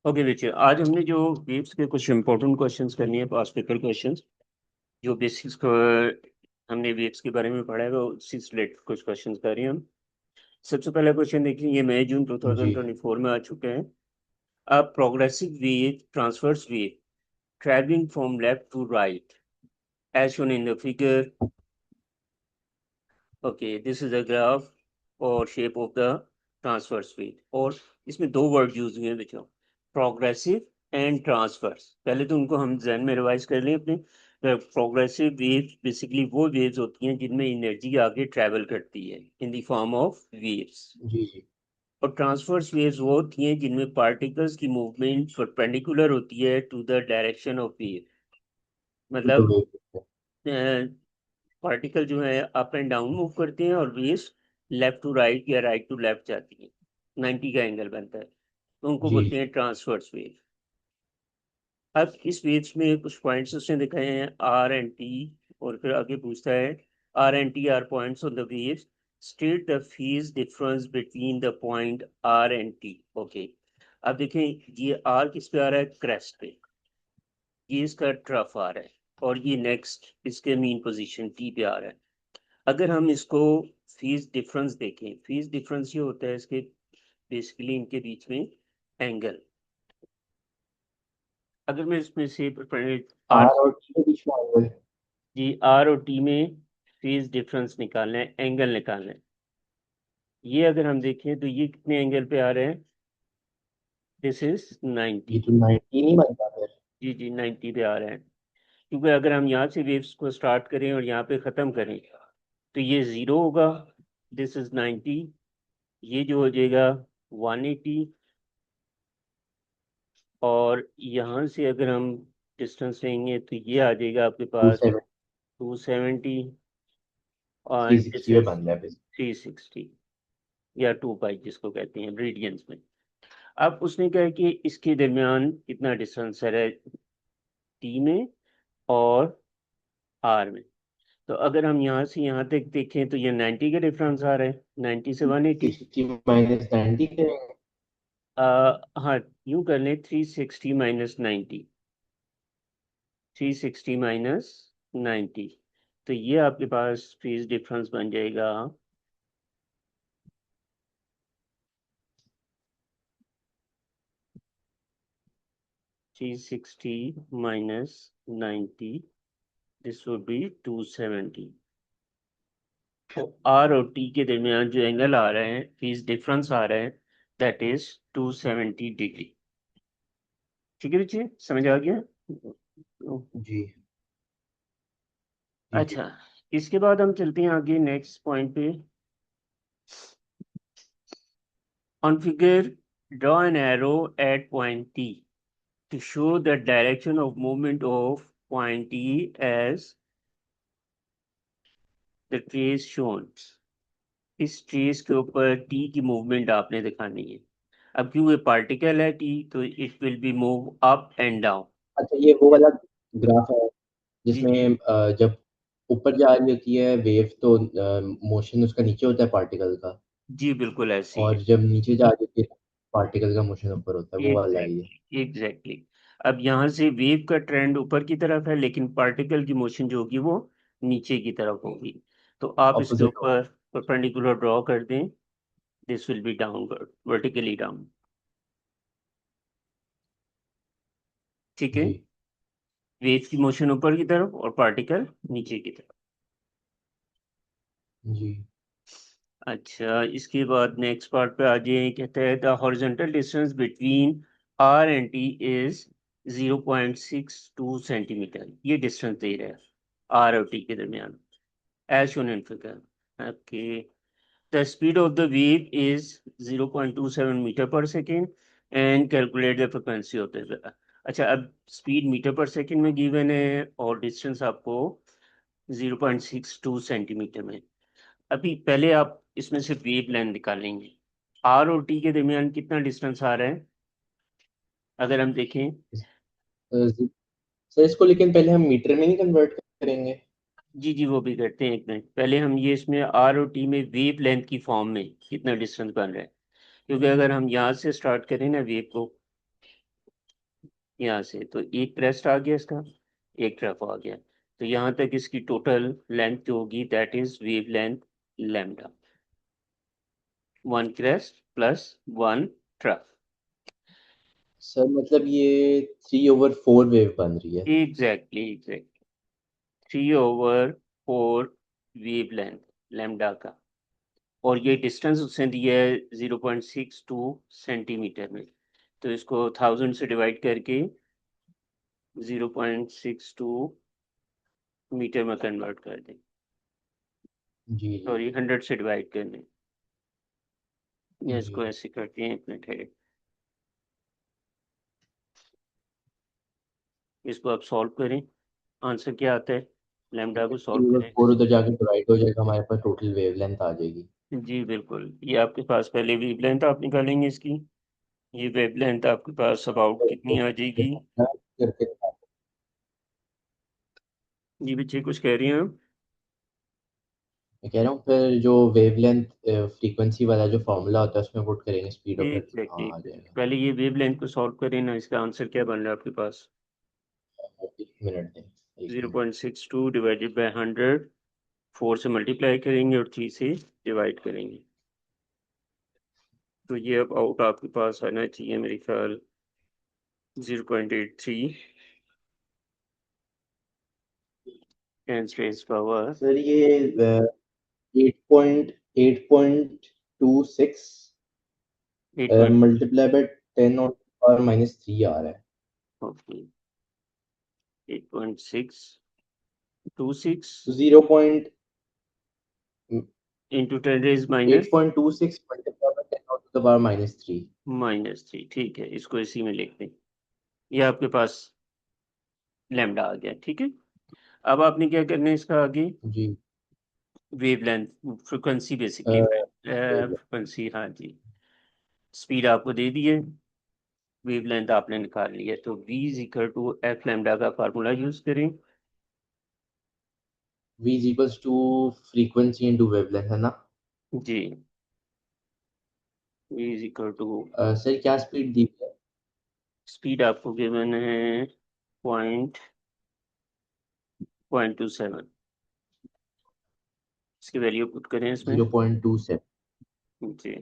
Okay बच्चे, आज हमने जो वेव्स के कुछ इंपॉर्टेंट क्वेश्चंस करनी है, पास्ट पेपर क्वेश्चंस जो बेसिक्स को हमने वेव्स के बारे में पढ़ा है, वो उसी से रिलेटेड कुछ क्वेश्चंस कर रहे हैं हम। सबसे पहला क्वेश्चन देखिए, ये मई जून जी 2024 में आ चुके हैं। A progressive wave transverse wave travelling from left to right as shown in the figure. Okay, this is a graph or shape of the transverse wave. और इसमें दो वर्ड यूज हुए हैं बच्चों, प्रोग्रेसिव एंड ट्रांसवर्स। पहले तो उनको हम जहन में रिवाइज कर लें अपने। प्रोग्रेसिव वेव्स बेसिकली वो वेव्स होती हैं जिनमें एनर्जी आगे ट्रैवल करती है in the form of waves. जी जी। और ट्रांसवर्स वेव्स वो होती हैं जिनमें पार्टिकल्स की मूवमेंट परपेंडिकुलर होती है to the direction of wave. तो मतलब वे पार्टिकल जो है अप एंड डाउन मूव करते हैं और वेव्स लेफ्ट टू राइट या राइट टू लेफ्ट जाती हैं, 90 का एंगल बनता है, तो उनको जी बोलते हैं ट्रांसवर्स वेव। अब इस वेव्स में कुछ पॉइंट्स उसने दिखाए हैं आर एंड टी, और फिर आगे पूछता है R and T R points on the waves, state the phase difference between the point R and T. Okay, अब देखें, ये आर किस पे आ रहा है, क्रेस्ट पे, ये इसका ट्रफ आ रहा है, और ये नेक्स्ट इसके मीन पोजीशन टी पे आ रहा है। अगर हम इसको फेज डिफरेंस देखें, फेज डिफरेंस ये होता है इसके बेसिकली इनके बीच में एंगल। अगर मैं इसमें से आर आर, और टी के बीच में एंगल। जी आर और टी में फेज डिफरेंस निकालना है, एंगल निकालना है। ये अगर हम देखें तो ये कितने एंगल पे आ रहे हैं, दिस इज 90। ये तो 19 ही बनता फिर। जी जी 90 पे आ रहे हैं, क्योंकि अगर हम यहाँ से वेव्स को स्टार्ट करें और यहाँ पे ख़त्म करें तो ये ज़ीरो होगा, दिस इज 90। ये जो हो जाएगा 180, और यहाँ से अगर हम डिस्टेंस लेंगे तो ये आ जाएगा आपके पास 270 270, और दिस 360 पे इज बन रहा है फिर। 360 या 2 पाई जिसको कहते हैं रेडियंस में। अब उसने कहा कि इसके दरमियान कितना डिस्टेंस है टी में और आर में। तो अगर हम यहाँ से यहाँ तक देखें तो ये 90 का डिफरेंस आ रहा है, 90 से 180। 60 माइनस 90 करेंगे। हाँ, यूं कर लें 360 माइनस 90, 360 माइनस 90, तो ये आपके पास फेज डिफरेंस बन जाएगा 360 माइनस 90, दिस वुड बी 270। तो आर और टी के दरमियान जो एंगल आ रहे हैं, फेज डिफरेंस आ रहा है, दैट इज 270 डिग्री। ठीक है बच्चे, समझ आ गया? जी जी जी। अच्छा, इसके बाद हम चलते हैं आगे नेक्स्ट पॉइंट पे। On figure, draw an arrow at point T to show the direction of movement of point E as the trace shown। इस ट्रेस के ऊपर टी की मूवमेंट आपने दिखानी है। अब क्यों ये पार्टिकल है टी, तो it will be move up and down. अच्छा, ये वो वाला ग्राफ है जी जी जिसमें जब ऊपर जा रही होती है वेव तो मोशन उसका नीचे होता है पार्टिकल का। जी, बिल्कुल ऐसी और है। जब नीचे जा रही होती है पार्टिकल का मोशन ऊपर होता है, वो वाला है ये। Exactly exactly. अब यहाँ से वेव का ट्रेंड ऊपर की तरफ है, लेकिन पार्टिकल की मोशन जो होगी वो नीचे की तरफ होगी। तो आप इसके ऑपोजिट होगा। ऊपर परपेंडिकुलर ड्रॉ कर दें, this will be downward, vertically down. ठीक है, जी वेव की मोशन ऊपर की तरफ और पार्टिकल नीचे की तरफ। जी अच्छा, इसके बाद नेक्स्ट पार्ट पे आ जाए, कहता है the horizontal distance between R and T is 0.62 centimetre. ये डिस्टेंस दे रहा है आर और टी के दरमियान, as shown in figure. Okay, the speed of the wave is 0.27 metre per second and calculate the frequency of the. अच्छा, अब speed metre per second में गिवन है और डिस्टेंस आपको 0.62 सेंटीमीटर में। अभी पहले आप इसमें से वेव लेंथ निकालेंगे, आर और टी के दरमियान कितना डिस्टेंस आ रहा है अगर हम देखें। सर इसको लेकिन पहले हम मीटर में नहीं कन्वर्ट करेंगे। जी जी, वो भी करते हैं, एक मिनट पहले हम ये इसमें आर और टी में वेव लेंथ की फॉर्म में कितना डिस्टेंस बन रहा है, क्योंकि अगर हम यहाँ से स्टार्ट करें ना वेव को, यहाँ से, तो एक क्रेस्ट आ गया इसका, एक ट्रफ आ गया, तो यहाँ तक इसकी टोटल लेंथ जो होगी that is wave length lambda, one crest plus one trough. Sir मतलब ये 3/4 वेव बन रही है। Exactly exactly, 3/4 wave length lambda का, और ये डिस्टेंस उसने दिया है 0.62 सेंटीमीटर में, तो इसको 1000 से डिवाइड करके 0.62 मीटर में कन्वर्ट कर दें, जी जी सॉरी 100 से डिवाइड कर दें, या इसको जी। ऐसे करते हैं, एक मिनट है, इसको आप सॉल्व करें, आंसर क्या आता है, लैम्डा को सॉल्व करें। 3/4 उधर जाके डिवाइड हो जाएगा, हमारे पास टोटल वेवलेंथ आ जाएगी। जी बिल्कुल, ये आपके पास पहले वेवलेंथ आप निकालेंगे इसकी, ये वेवलेंथ आपके पास अबाउट कितनी आ जाएगी। करके जी बच्चे कुछ कह रही हैं आप। मैं कह रहा हूँ फिर जो वेवलेंथ फ्रीक्वेंसी वाला जो फॉर्मूला होता है उसमें पुट करेंगे स्पीड और फिर एग्जैक्टली हाँ आ एग्जैक्टली, जाएगा। पहले ये वेवलेंथ को सॉल्व करें ना, इसका आंसर क्या बन रहा है आपके पास, 1 मिनट दें, 1 मिनट। 0.62 डिवाइडेड बाय 100, 4 से मल्टीप्लाई करेंगे और 3 से डिवाइड करेंगे, तो ये अब आउट आपके पास आना चाहिए मेरे ख्याल 0.83 टेन रेज़ पावर सर ये 8.8.26 8. मल्टीप्लाई बाय 10 और -3 आ रहा है। ओके, 8.626 तो 0.8.26 into 10 raise minus multiply by 10 और -3। -3, ठीक है, इसको इसी में लिख दें, ये आपके पास लैम्डा आ गया, ठीक है। अब आपने क्या करना है इसका आगे, जी वेवलेंथ, फ्रीक्वेंसी अ, बेसिकली, wave- फ्रीक्वेंसी, हाँ जी, स्पीड आपको दे दी है, वेवलेंथ आपने निकाल ली है, तो v is equal to f lambda का फार्मूला यूज करें। v is equals to frequency into wavelength है ना। जी, v is equal to, sir क्या स्पीड दी है। स्पीड आपको गिवन है पॉइंट 0.27, इसकी वैल्यू पुट करें इसमें। 0.27। जी,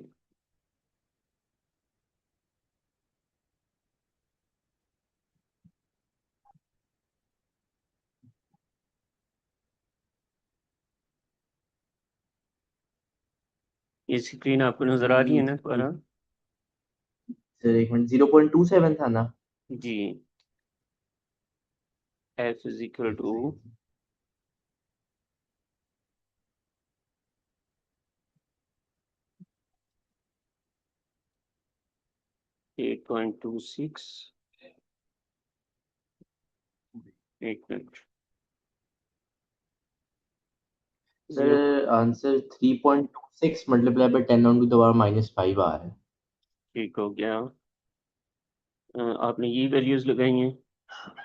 ये स्क्रीन आपको नजर आ रही है जी ना दोबारा। सर 1 मिनट, 0.27 था ना। जी, एफ इज इक्वल एक टू सेकंड। 8.26, एक minute, zero, sir answer 3.26 multiply by 10 और टू द पावर -5 आ रहा है। ठीक हो गया। आपने ये वैल्यूज लगाई हैं,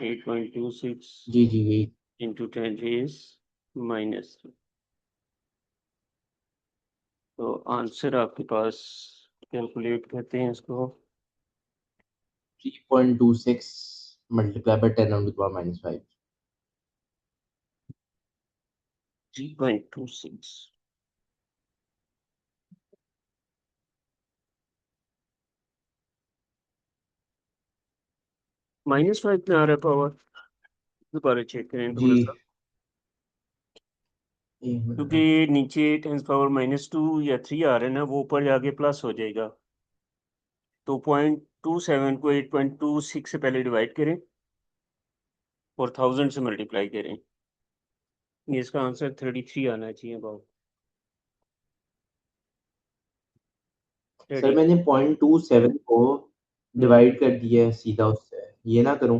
8.26 जी जी यही। इंटू 10 रेज माइनस, तो आंसर आपके पास, कैलकुलेट करते हैं इसको, 3.26 मल्टीप्लाई बाय 10 और टू द पावर -5। 3.26, -5 में आ रहा है पावर, दोबारा चेक करें जी थोड़ा सा, 1 मिनट। क्योंकि नीचे 10 पावर -2 या 3 आ रहे हैं ना, वो ऊपर जाके प्लस हो जाएगा, तो 0.27 को 8.26 से पहले डिवाइड करें और 1000 से मल्टीप्लाई करें, ये इसका आंसर 33 आना चाहिए अबाउट सर 30। मैंने 0.27 को हम्म, डिवाइड कर दिया है सीधा उससे, ये ना करूं।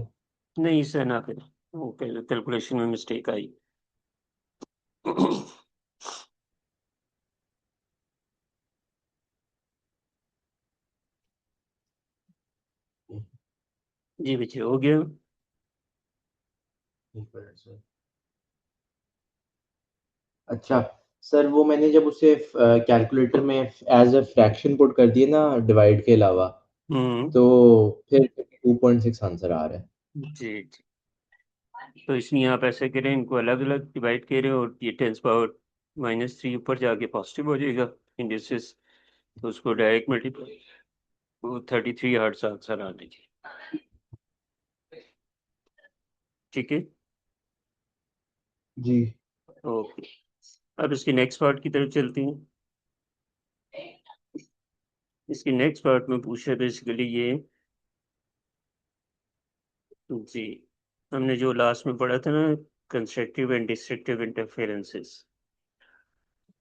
नहीं इसे ना करें, वो कैलकुलेशन में मिस्टेक आई। जी बच्चे हो गया। 1 मिनट सर। अच्छा सर, वो मैंने जब उसे कैलकुलेटर में एज अ फ्रैक्शन पुट कर दिए ना डिवाइड के अलावा, हम्म, तो फिर 2.6 आंसर आ रहा है। जी जी। तो इसलिए आप ऐसे करें, इनको अलग अलग डिवाइड करें और ये 10⁻³ ऊपर जाके पॉजिटिव हो जाएगा इंडिसेस, तो उसको डायरेक्ट मल्टीप्लाई, वो 33 हर्ट्ज आंसर आने की। ठीक है, जी ओके। अब इसके नेक्स्ट पार्ट की तरफ चलते हैं। इसके नेक्स्ट पार्ट में पूछा बेसिकली ये, जी, हमने जो लास्ट में पढ़ा था ना, कंस्ट्रक्टिव एंड डिस्ट्रक्टिव इंटरफेरेंसेस।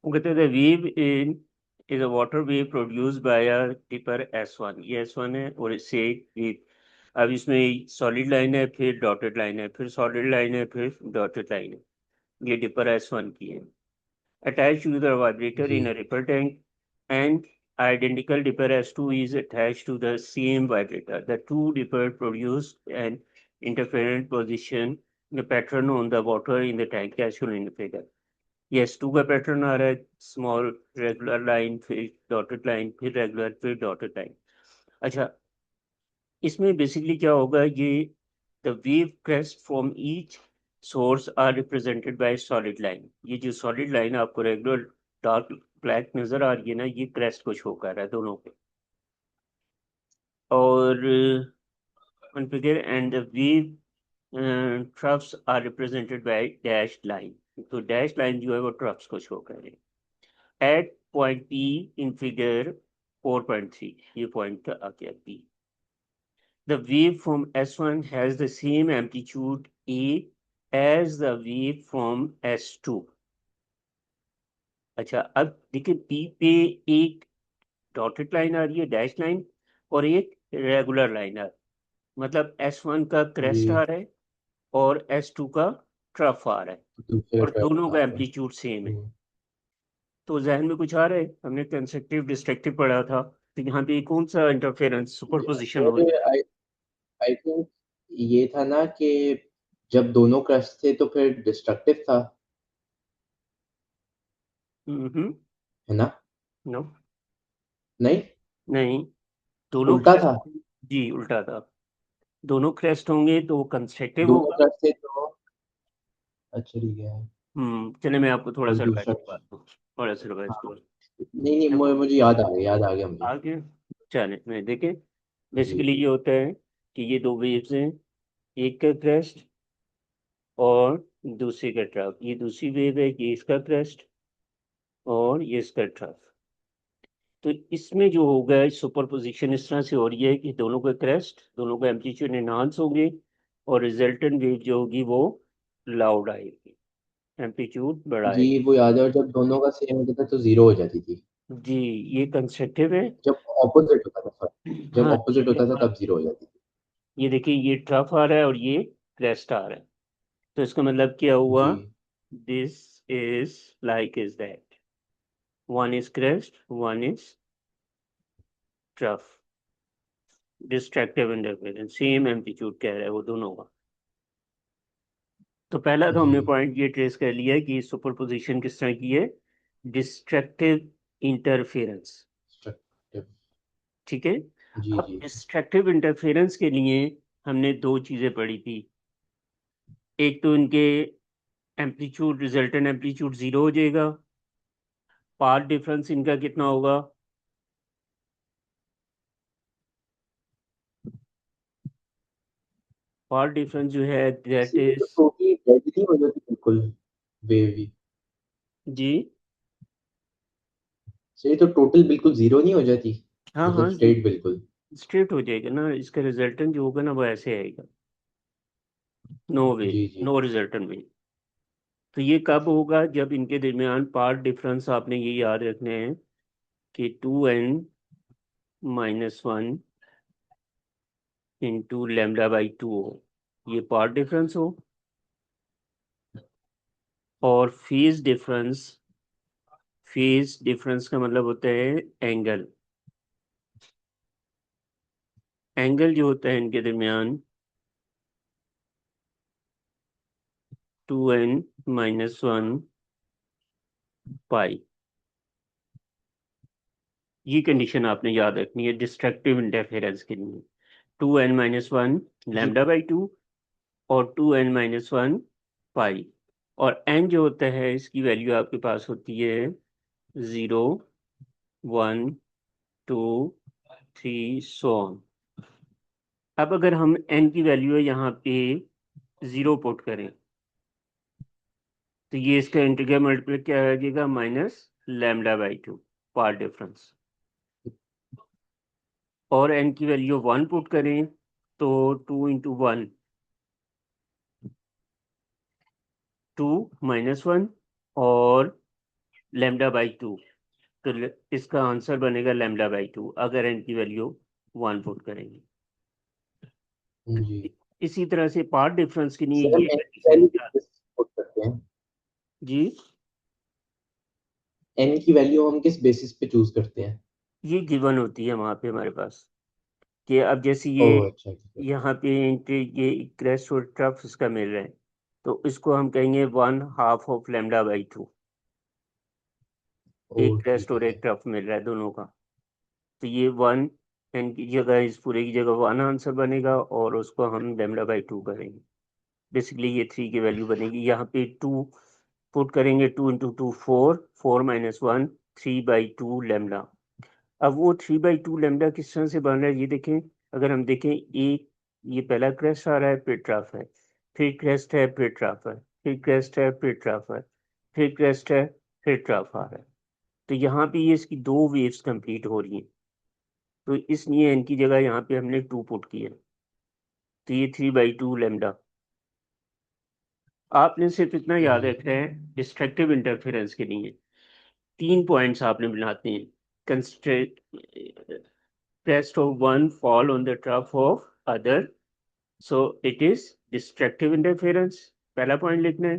वो कहते थे wave in is a water wave produce by a tipper S1, ये S1 है और इससे एक वेव। अब इसमें सॉलिड लाइन है, फिर डॉटेड लाइन है, फिर सॉलिड लाइन है, फिर डॉटेड लाइन है। ये टिपर S1 की है। Attached to the vibrator ji in a ripple tank, and identical dipper S2 is attached to the same vibrator. The two dipper produce an interferent position, the pattern on the water in the tank as shown in the figure. ये S2 का pattern आ रहा है, small regular line, फिर dotted line, फिर regular, फिर dotted line. अच्छा, इसमें बेसिकली क्या होगा, ये the wave crest from each source are represented by solid line. ये जो सॉलिड लाइन आपको रेगुलर डार्क ब्लैक नजर आ रही है ना, ये क्रेस्ट को शो कर रहा है दोनों पे। और configure and the wave troughs are represented by dash line. तो डैश लाइन जो है वो ट्रफ्स को शो कर रही है। At point P in figure 4.3, ये पॉइंट आ गया P। The wave from S1 has the same amplitude A as the wave from S2। अच्छा, अब देखिए P पे एक डॉटेड लाइन आ रही है, डैश लाइन, और एक रेगुलर लाइन आ रही है। मतलब S1 का क्रेस्ट आ जी। रहा है और S2 का ट्रफ आ रहा है, दूसरे और दोनों ट्रैक का आ रहा है। एम्पलीट्यूड सेम है। तो जहन में कुछ आ रहा है, हमने कंस्ट्रक्टिव डिस्ट्रक्टिव पढ़ा था, तो यहाँ पे कौन सा इंटरफेरेंस सुपरपोजिशन हो फिर रही है? आई थिंक ये था ना कि जब दोनों क्रस्ट थे तो फिर डिस्ट्रक्टिव था, हम्म। है ना? नो, नहीं, नहीं, दोनों उल्टा क्रेस्ट, था। जी उल्टा था। दोनों क्रेस्ट होंगे तो वो कंस्ट्रक्टिव दोनों होगा। क्रस्ट थे तो अच्छा ठीक है। चलिए मैं आपको थोड़ा और सा रिवाइज दूसरा, करवाता हूँ, थोड़ा सा रिवाइज हाँ, करो। नहीं नहीं, देखो मुझे याद आ गया मुझे। आगे, चले मैं देखें। जी बेसिकली ये होता है कि ये दो वेव्स हैं, एक का क्रेस्ट और दूसरी का ट्रफ। ये दूसरी वेव है, ये इसका क्रेस्ट और ये इसका ट्रफ। तो इसमें जो होगा सुपरपोजिशन इस तरह से हो रही है कि दोनों का क्रेस्ट, दोनों का एम्पलीट्यूड एनहांस होंगे, और रिजल्टेंट वेव जो होगी वो लाउड आएगी, एम्पलीट्यूड जी, बढ़ाएगी। वो याद है। और जब दोनों का सेम होता था तो जीरो हो जाती थी। जी, ये कंस्ट्रक्टिव है। जब ऑपोजिट होता था, सॉरी, जब हाँ ऑपोजिट होता था हाँ, तब जीरो हो जाती थी। ये देखिए, ये ट्रफ आ रहा है और ये क्रेस्ट आ रहा है, तो इसका मतलब क्या हुआ, जी this is like is that, one is crest, one is trough. Destructive interference, same amplitude कह रहा है वो दोनों का। तो पहला तो जी। हमने पॉइंट ये ट्रेस कर लिया कि सुपरपोजिशन किस तरह की है, डिस्ट्रक्टिव इंटरफेरेंस। डिस्ट्रक्टिव। ठीक है। जी अब जी। डिस्ट्रक्टिव इंटरफेरेंस के लिए हमने दो चीजें पढ़ी थी। एक तो इनके एम्पलीट्यूड, रिजल्टेंट एम्पलीट्यूड जीरो हो जाएगा। पाथ डिफरेंस इनका कितना होगा, पाथ डिफरेंस जो है दैट इससे तो इज, टोटली डेड नहीं हो जाती बिल्कुल, वेव ही। जी इससे तो टोटल बिल्कुल जीरो नहीं हो जाती, हाँ मतलब हाँ, स्ट्रेट बिल्कुल। स्ट्रेट हो जाएगा ना, इसका रिजल्टेंट जो होगा ना वो ऐसे आएगा, नो वे, जी जी। नो रिजल्टेंट वे। तो ये कब होगा, जब इनके दरमियान पार्ट डिफरेंस आपने ये याद रखने हैं कि 2n-1 इंटू λ/2 हो, ये पार्ट डिफरेंस हो। और फेज डिफरेंस का मतलब होता है एंगल। एंगल जो होता है इनके दरमियान 2n-1 पाई, ये कंडीशन आपने याद रखनी है डिस्ट्रक्टिव इंटरफेरेंस के लिए। 2n-1 लैम्डा बाई 2 और 2n-1 पाई, और n जो होता है इसकी वैल्यू आपके पास होती है 0, 1, 2, 3 सो ऑन। अब अगर हम n की वैल्यू है यहाँ पे 0 पुट करें तो ये इसका इंटीग्रल मल्टीप्लाई क्या आ जाएगा, minus lambda by 2 path difference. और n की वैल्यू 1 पुट करें तो 2 इंटू 1 2 -1 और लैम्डा बाई 2, तो इसका आंसर बनेगा लैम्डा बाई 2 अगर n की वैल्यू 1 पुट करेंगे। जी इसी तरह से पार्ट डिफरेंस के लिए सर, हम ये n की कंडीशन वैल्यू क्या किस पुट करते हैं? जी, n की वैल्यू हम किस बेसिस पे चूज करते हैं? ये गिवन होती है वहां पे हमारे पास कि अब जैसे ओह अच्छा, ठीक है। यहाँ पे ये क्रेस्ट और ट्रफ इसका मिल रहा है तो इसको हम कहेंगे 1/2 ऑफ लैम्डा बाई 2। एक ओह क्रेस्ट ठीक और एक है। ट्रफ मिल रहा है दोनों का, तो ये 1 n की जगह, इस पूरे की जगह 1 आंसर बनेगा और उसको हम लैम्डा बाई 2 करेंगे। बेसिकली ये 3 की वैल्यू बनेगी। यहाँ पे 2 पुट करेंगे, 2 इंटू 2 4, 4-1 3/2 लैम्डा। अब वो 3/2 लैम्डा किस तरह से बन रहा है ये देखें। अगर हम देखें, एक ये पहला क्रेस्ट आ रहा है, फिर ट्रफ है, फिर क्रेस्ट है, फिर ट्रफ है, फिर क्रेस्ट है, फिर ट्रफ है, फिर क्रेस्ट है, फिर ट्रफ आ रहा है। तो यहाँ पे ये इसकी 2 वेव्स कंप्लीट हो रही हैं, तो इसलिए इनकी जगह यहाँ पे हमने 2 पुट किया, तो ये 3/2 लैम्डा। आपने सिर्फ इतना याद जी रखना है डिस्ट्रक्टिव इंटरफेरेंस के लिए 3 पॉइंट्स आपने बनाते हैं। कंस्ट्रेट crest of one fall on the trough of other, so it is destructive interference। पहला पॉइंट लिखना है।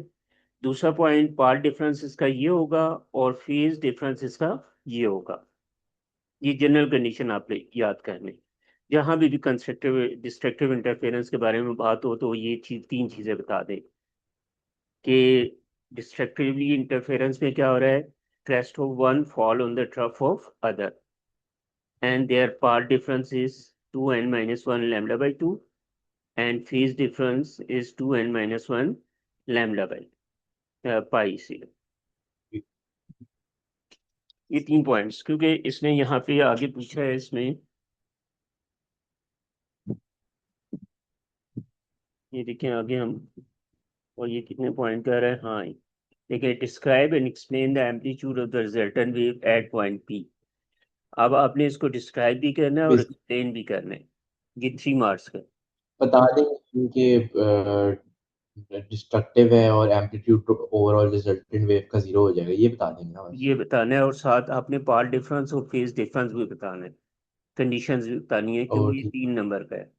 दूसरा पॉइंट, पार्ट डिफरेंस इसका ये होगा और फेज डिफरेंस इसका ये होगा। ये जनरल कंडीशन आप याद कर लें। जहां भी कंस्ट्रक्टिव डिस्ट्रक्टिव इंटरफेरेंस के बारे में बात हो तो ये चीज 3 चीजें बता दें कि डिस्ट्रक्टिवली इंटरफेरेंस में क्या हो रहा है, crest of one fall on the trough of other and their part difference is 2n-1 lambda by 2 and phase difference is 2n-1 lambda by pi c। ये 3 पॉइंट्स, क्योंकि इसने यहाँ पे आगे पूछा है इसमें, ये देखें आगे हम, और ये कितने पॉइंट कर रहे हैं, हाँ देखिए, describe and explain the amplitude of the resultant wave eight point P. अब आपने इसको डिस्क्राइब भी करना है और बेसिक एक्सप्लेन भी करना है। ये 3 मार्क्स का। बता दें इनके डिस्ट्रक्टिव है और एम्पलीट्यूड ओवरऑल रिजल्टेंट वेव का 0 हो जाएगा, ये बता देंगे ना बस। ये बताना है और साथ आपने पार्ट डिफरेंस और फेज डिफरेंस भी बताना है, कंडीशंस भी बतानी है, ओह क्योंकि ये ठीक। 3 नंबर का है।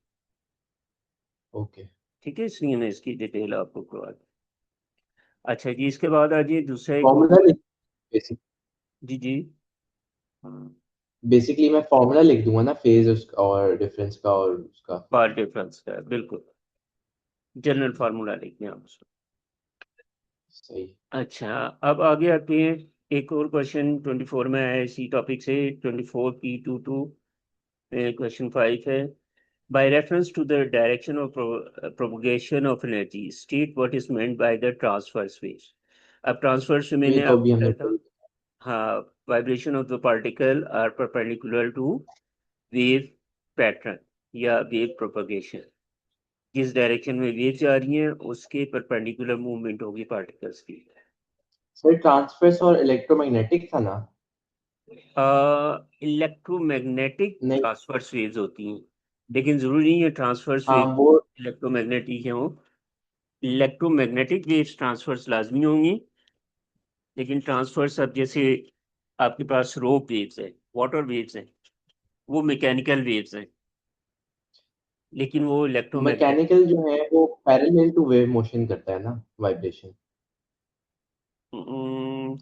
ओके। ठीक है, इसलिए मैं इसकी डिटेल आपको करवा दूँ। अच्छा जी, इसके बाद आ जाइए दूसरा एक और फॉर्मूला point। लिख बेसिक जी जी, हाँ, बेसिकली मैं फॉर्मूला लिख दूंगा ना फेज उसका और डिफरेंस का और उसका। पार्ट डिफरेंस का है, बिल्कुल जनरल फार्मूला लिखते हैं आप उसको। सही। अच्छा, अब आगे आते हैं, एक और क्वेश्चन 24 में आया इसी टॉपिक से, 24P22 क्वेश्चन 5 है। By reference to the direction of propagation of energy, state what is meant by the transverse wave। अब ट्रांसवर्स में ये मैंने तो आपको अभी हमने बताया था, हाँ, vibration of the particle are perpendicular to wave pattern या वेव प्रोपगेशन। जिस डायरेक्शन में वेव जा रही है उसके परपेंडिकुलर मूवमेंट होगी पार्टिकल्स की। सर ट्रांसफर्स और इलेक्ट्रोमैग्नेटिक था ना? इलेक्ट्रोमैग्नेटिक नहीं। ट्रांसवर्स वेव्स होती हैं, लेकिन जरूरी नहीं है ट्रांसवर्स हाँ वेव वो। इलेक्ट्रोमैग्नेटिक हो। इलेक्ट्रोमैग्नेटिक वेव्स ट्रांसवर्स लाजमी होंगी, लेकिन ट्रांसवर्स अब जैसे आपके पास रोप वेव्स है, वाटर वेव्स हैं, वो मैकेनिकल वेव्स हैं, लेकिन वो इलेक्ट्रोमैग्नेटिक। मैकेनिकल जो है वो पैरेलल टू वेव मोशन करता है ना, वाइब्रेशन।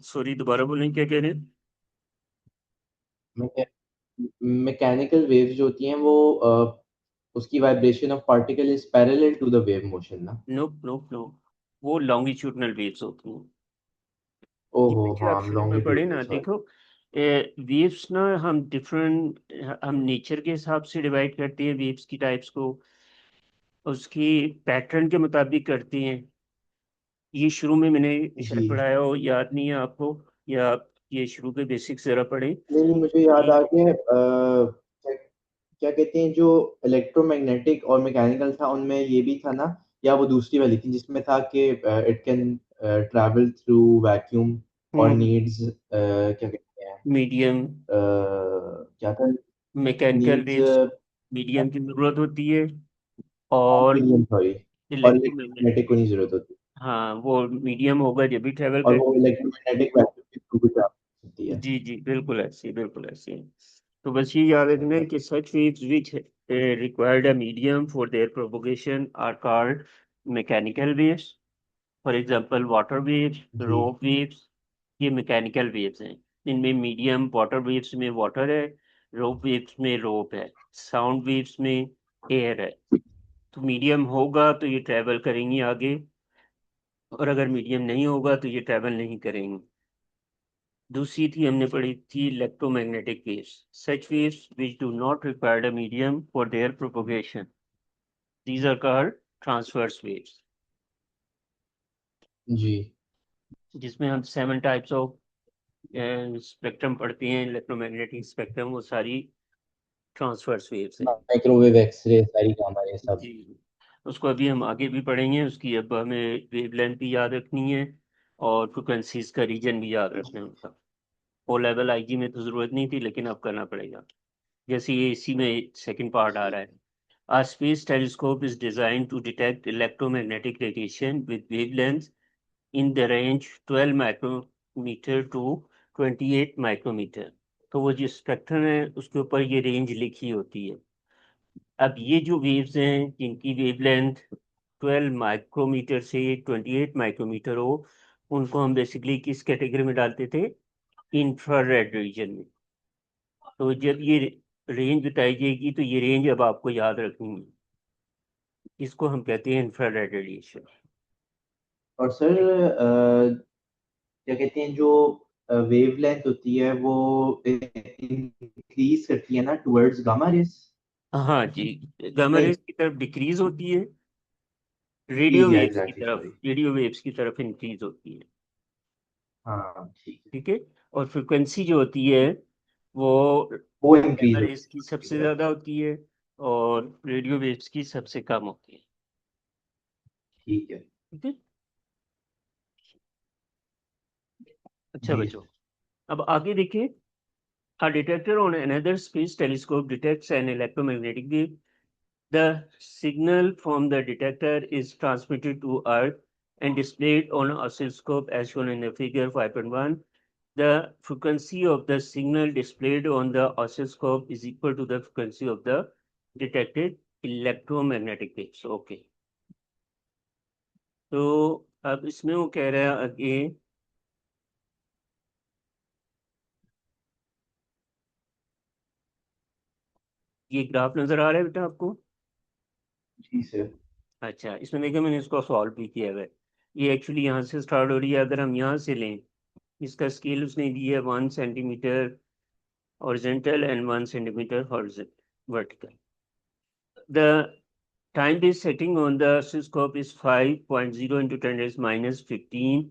सॉरी, दोबारा बोलें, क्या कह रहे हैं? मैकेनिकल वेव्स जो होती हैं वो उसकी vibration of particle is parallel to the wave motion ना। नो नो नो, वो लॉन्गिट्यूडनल वेव्स होती हैं। ये ओहो पीछे हाँ, आप शुरू में पढ़े लॉन्गिट्यूड ना, सॉरी। देखो, वेव्स ना हम नेचर के हिसाब से डिवाइड करते हैं वेव्स की टाइप्स को, उसकी पैटर्न के मुताबिक करते हैं। ये शुरू में मैंने शायद जी। पढ़ाया हो, याद नहीं है आपको, या आप ये शुरू के बेसिक्स जरा पढ़ें। नहीं नहीं, मुझे याद आ गया। क्या क्या कहते हैं, जो इलेक्ट्रोमैग्नेटिक और मैकेनिकल था उनमें ये भी था ना, या वो दूसरी वाली थी जिसमें था कि it can travel through vacuum और हम्म। नीड्स क्या कहते हैं, मीडियम, क्या था, मैकेनिकल नीड्स वेव्स, मीडियम की जरूरत होती है, और मीडियम, सॉरी, और इलेक्ट्रोमैग्नेटिक इलेक्ट्रोमैग्नेटिक को नहीं जरूरत होती, हाँ, वो मीडियम होगा जब भी ट्रेवल और कर। वो इलेक्ट्रोमैग्नेटिक वैक्यूम के थ्रू भी ट्रैवल होती है। जी जी, बिल्कुल ऐसे ही, बिल्कुल ऐसे ही। तो बस ये याद रखना है कि such waves which required a medium for their propagation are called mechanical waves. For example water waves, जी रोप वेव्स, ये मैकेनिकल वेव्स हैं। इनमें मीडियम, वाटर वेव्स में वाटर है, रोप वेव्स में रोप है, साउंड वेव्स में एयर है। तो मीडियम होगा तो ये ट्रैवल करेंगी आगे, और अगर मीडियम नहीं होगा तो ये ट्रैवल नहीं करेंगी। दूसरी थी, हमने पढ़ी थी electromagnetic waves, such waves which do not require a medium for their propagation, these are called transverse waves. जी। जिसमें हम 7 टाइप्स ऑफ स्पेक्ट्रम पढ़ते हैं, इलेक्ट्रोमैग्नेटिक स्पेक्ट्रम, वो सारी ट्रांसवर्स वेव्स हैं। माइक्रोवेव, एक्सरे, सारी गामा, ये सब। जी, उसको अभी हम आगे भी पढ़ेंगे, उसकी अब हमें वेवलेंथ भी याद रखनी है, और फ्रिक्वेंसीज का रीजन भी याद रखना है उनका। ओ लेवल आईजी में तो जरूरत नहीं थी, लेकिन अब करना पड़ेगा। जैसे ये इसी में सेकंड पार्ट आ रहा है। A space telescope is designed to detect electromagnetic radiation with wavelengths in the range 12 micrometer to 28 micrometer। तो वो जो स्पेक्ट्रम है उसके ऊपर ये रेंज लिखी होती है। अब ये जो वेव्स हैं जिनकी वेवलेंथ 12 माइक्रोमीटर से 28 माइक्रोमीटर हो, उनको हम बेसिकली किस कैटेगरी में डालते थे? इंफ्रारेड रीजन में। तो जब ये रेंज बताई जाएगी तो ये रेंज अब आपको याद रखनी है, इसको हम कहते हैं इंफ्रारेड रेडिएशन। और सर क्या कहते हैं, जो वेवलेंथ होती है वो इंक्रीज करती है ना टुवर्ड्स गामा रेस। हाँ जी, गामा नहीं। रेज की तरफ डिक्रीज होती है, जी जी, एग्जैक्टली, सॉरी। रेडियो वेव्स की तरफ इंक्रीज होती है। हाँ ठीक है। ठीक है। और फ्रिक्वेंसी जो होती है वो वो गामा इंक्रीज रेज की होती सबसे है। ज्यादा होती है, और रेडियो वेव्स की सबसे कम होती है। ठीक है। ठीक है। अच्छा जी। बच्चों, अब आगे देखिए। A detector on another space telescope detects an electromagnetic wave. The signal from the detector is transmitted to Earth and displayed on an oscilloscope as shown in the figure 5.1. The frequency of the signal displayed on the oscilloscope is equal to the frequency of the detected electromagnetic waves. Okay. तो अब इसमें वो कह रहा है आगे, ये graph नजर आ रहा है बेटा आपको? जी सर। अच्छा, इसमें देखिए मैंने इसको सॉल्व भी किया हुआ है। ये एक्चुअली यहाँ से स्टार्ट हो रही है, अगर हम यहाँ से लें, इसका स्केल उसने दिया है 1 centimetre horizontal and 1 centimetre vertical. The time based setting on the oscilloscope is 5.0 into 10 raised minus 15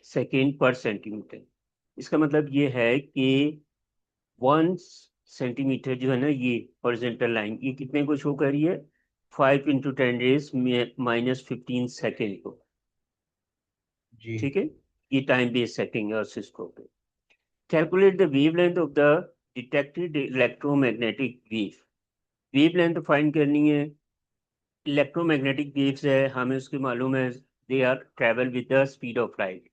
second पर सेंटीमीटर। इसका मतलब ये है कि 1 सेंटीमीटर जो है ना, ये हॉरिजेंटल लाइन, ये कितने को शो कर रही है? 5 into 10 रेज -15 सेकेंड को। जी। ठीक है। ये टाइम बेस्ड सेटिंग है ऑसिलोस्कोप पे। Calculate the wavelength of the detected electromagnetic wave. Wavelength find करनी है। इलेक्ट्रोमैग्नेटिक वेव्स है, हमें उसके मालूम है, they are travel with the speed of light.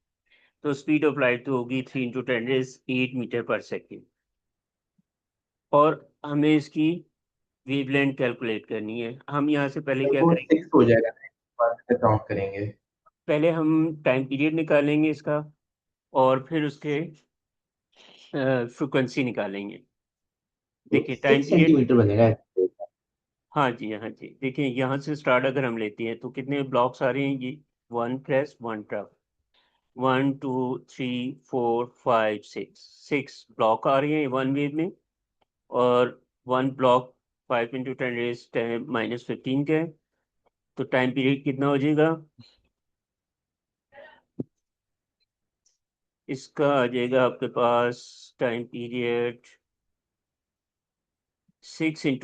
तो स्पीड ऑफ लाइट तो होगी 3 into 10 8 मीटर पर सेकेंड। और हमें इसकी वेवलेंथ कैलकुलेट करनी है। हम यहाँ से पहले सर क्या वो करेंगे? 6 हो जाएगा ना, बाद में काउंट करेंगे। पहले हम टाइम पीरियड निकालेंगे इसका, और फिर उसके फ्रिक्वेंसी निकालेंगे। तो देखिए टाइम 6 पीरियड, सेंटीमीटर बनेगा ऐसे। हाँ जी, हाँ जी, देखिए यहाँ से स्टार्ट अगर हम लेते हैं तो कितने ब्लॉक्स आ रहे हैं? ये 1 + 1 ट्रफ, 1 2 3 4 5 6 ब्लॉक आ रहे हैं वन वेव में, और वन ब्लॉक 5 × 10⁻⁻15 का है, तो टाइम पीरियड कितना हो जाएगा? इसका आ जाएगा आपके पास टाइम पीरियड 6 ×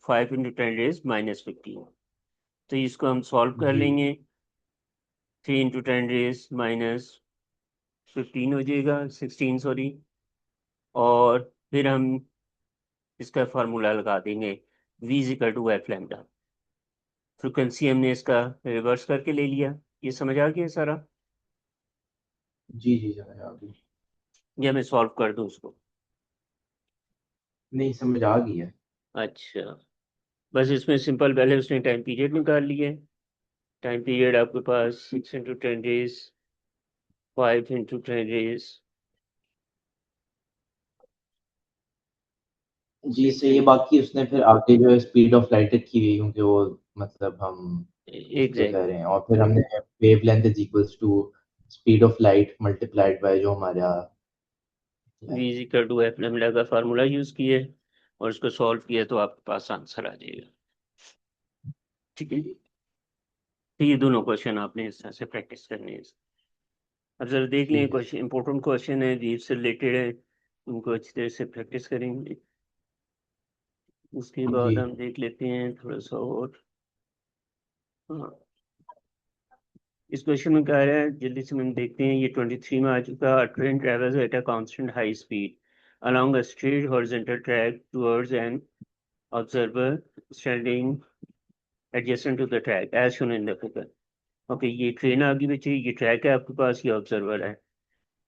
5 × 10⁻⁻15। तो इसको हम सॉल्व कर जी लेंगे। 3 × 10⁻⁻15 हो जाएगा, 16 सॉरी। और फिर हम इसका फार्मूला लगा देंगे, v = f λ। फ्रिक्वेंसी हमने इसका रिवर्स करके ले लिया। ये समझ आ गया सारा? जी जी समझ आ गई। या मैं सॉल्व कर दूं उसको? नहीं समझ आ गई है। अच्छा, बस इसमें सिंपल पहले उसने टाइम पीरियड निकाल लिया है। टाइम पीरियड आपके पास 6 × 10⁻, 5 × 10⁻, जी सही है। 6 बाकी उसने फिर आगे जो है स्पीड ऑफ लाइट की हुई, क्योंकि वो मतलब हम जो कह रहे एग्जैक्टली हैं, और फिर हमने wavelength is equals to speed of light multiplied by जो हमारा v लाइट। = f λ का फार्मूला यूज किए और उसको सॉल्व किया तो आपके पास आंसर आ जाएगा। ठीक है, तो ये दोनों क्वेश्चन आपने इस तरह से प्रैक्टिस करने हैं। अब जरा देख लें, ठीक है। क्वेश्चन इंपॉर्टेंट क्वेश्चन है, वेव से रिलेटेड है, उनको अच्छी तरह से प्रैक्टिस करेंगे। उसके जी बाद हम देख लेते हैं थोड़ा सा और। हाँ, इस क्वेश्चन में कह रहा है, जल्दी से हम देखते हैं, ये 23 में आ चुका है। Train travels at a constant high speed along a straight horizontal track towards an observer standing adjacent to the track as shown in the figure। Okay, ये ट्रेन आगे पीछे, ये ट्रैक है आपके पास, ये ऑब्जर्वर है।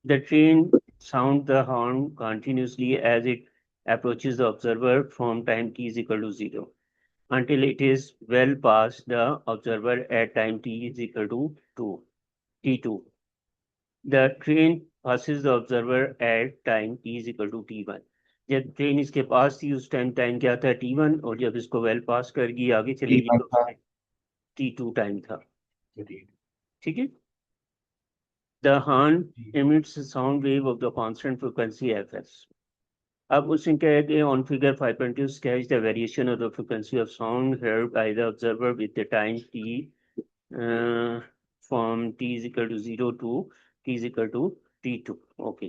The train sound the horn continuously as it approaches the observer from time t is equal to 0 until it is well past the observer at time t is equal to 2 t2। The train passes the observer at time t is equal to t1। जब train इसके पास थी उस time क्या था? t1, और जब इसको well पास कर गई आगे चलेगी T1 तो था। t2 टाइम था। जी ठीक है, the horn ji. emits a sound wave of the constant frequency fs। अब उसने क्या है कि on figure 5.2 sketch the variation of the frequency of sound heard by the observer with the time t from t is equal to 0 to t is equal to t2। Okay,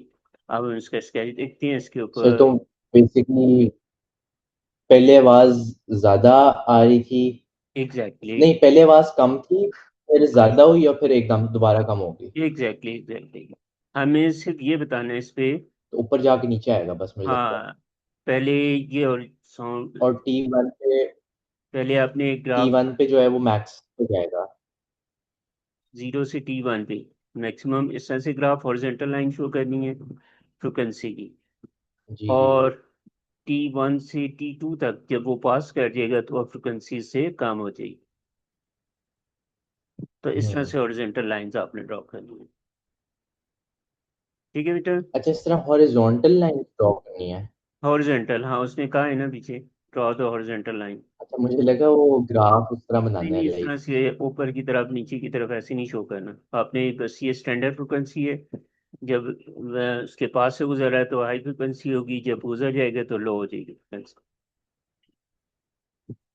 अब हम इसका sketch देखते हैं इसके sir तो ऊपर। Basically पहले आवाज ज्यादा आ रही थी। एग्जैक्टली नहीं, पहले आवाज कम थी, फिर ज्यादा हुई और फिर एकदम दोबारा कम हो गई। एग्जैक्टली हमें सिर्फ ये बताना है इस पे। तो ऊपर जाके नीचे आएगा बस मुझे लगता है। हाँ, पहले ये और साउंड, और पहले आपने एक टी ग्राफ वन पे जो है वो मैक्स पे जाएगा। 0 से t1 पे मैक्सिमम इस तरह से ग्राफ हॉरिजॉन्टल लाइन शो करनी है फ्रिक्वेंसी की। जी जी जी। और t1 से t2 तक जब वो पास कर जाएगा तो वो फ्रिक्वेंसी से कम हो जाएगी। तो इस तरह हम्म। से हॉरिजॉन्टल लाइंस आपने ड्रॉ करनी है। ठीक है बेटा, अच्छा, इस तरह हॉरिजॉन्टल लाइन ड्रॉ करनी है। हॉरिजॉन्टल, हाँ उसने कहा है ना पीछे, ड्रॉ द हॉरिजॉन्टल लाइन। अच्छा, मुझे लगा वो ग्राफ उस तरह नहीं बनाना है नहीं, इस तरह लाइक। से ऊपर की तरफ नीचे की तरफ ऐसे नहीं शो करना आपने। बस ये स्टैंडर्ड फ्रिक्वेंसी है, जब वह उसके पास से गुजर रहा है तो हाई फ्रिक्वेंसी होगी, जब गुजर जाएगा तो लो हो जाएगी फ्रिक्वेंसी।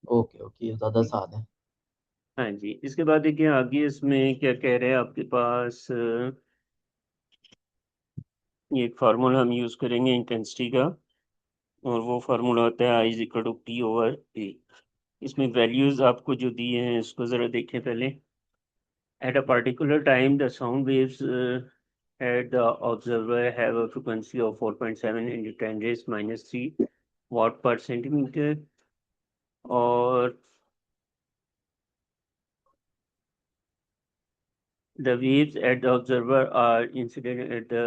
ओके ओके, ये ज्यादा आसान है। हाँ जी, इसके बाद देखिए आगे इसमें क्या कह रहे हैं आपके पास। ये एक फार्मूला हम यूज करेंगे इंटेंसिटी का, और वो फार्मूला होता है I is equal to P over A. इसमें वैल्यूज आपको जो दिए हैं इसको जरा देखें पहले। At a particular time the sound waves at the observer have a frequency of 4.7 into 10 raised minus 3 watt per centimeter। और the waves at the observer are incident at the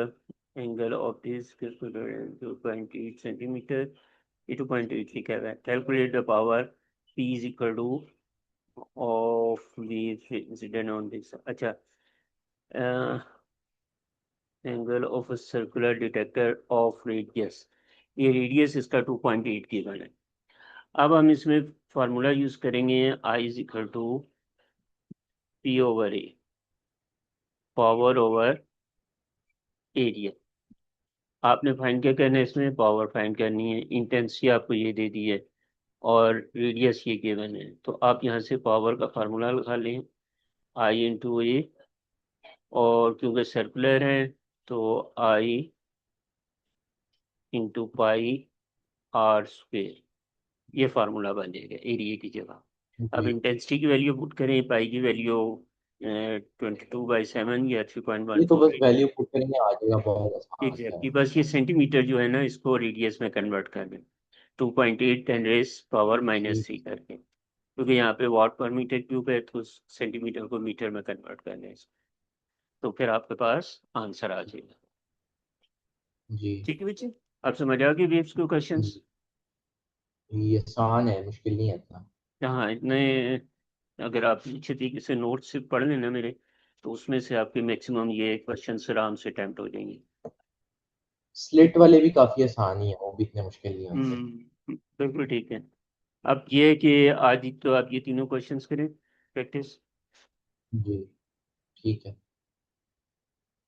angle of this 2.8 centimeter, ये 2.8 लिखा हुआ है। Calculate the power P is equal to of waves incident on this। अच्छा, angle of a circular detector of radius, ये radius इसका 2.8 की है। अब हम इसमें फार्मूला यूज करेंगे I is equal to P over A, power over area. आपने फाइंड क्या करना है, इसमें पावर फाइंड करनी है, इंटेंसिटी आपको ये दे दी है और रेडियस ये गिवन है। तो आप यहाँ से पावर का फार्मूला लगा लें, आई इंटू ए, और क्योंकि सर्कुलर है तो आई इंटू पाई आर स्क्वेयर, ये फार्मूला बन जाएगा एरिया की जगह। अब जी। इंटेंसिटी की वैल्यू पुट करें, पाई की वैल्यू 22/7 या थ्री पॉइंट वन ये तो फोर बस वैल्यू पुट करेंगे आ जाएगा, बहुत आसान सा है। एग्जैक्टली, बस ये सेंटीमीटर जो है ना, इसको रेडियस में कन्वर्ट कर दें, 2.8 10⁻³ ठीक। करके, क्योंकि यहाँ पे वाट पर मीटर क्यूब है तो सेंटीमीटर को मीटर में कन्वर्ट कर दें इसको। तो फिर आपके पास आंसर आ जाएगा। जी। ठीक है बच्चे, आप समझ आ गए वेव्स के क्वेश्चंस। ये आसान है, मुश्किल नहीं है इतना। हाँ इतने, अगर आप अच्छे तरीके से नोट्स से पढ़ लेना मेरे, तो उसमें से आपके मैक्सिमम ये क्वेश्चन आराम से अटेम्प्ट हो जाएंगे। स्लिट वाले भी काफी आसान ही है, वो भी इतने मुश्किल नहीं होते। बिल्कुल ठीक है। अब ये है कि आज ही तो आप ये तीनों क्वेश्चंस करें प्रैक्टिस। जी। ठीक है।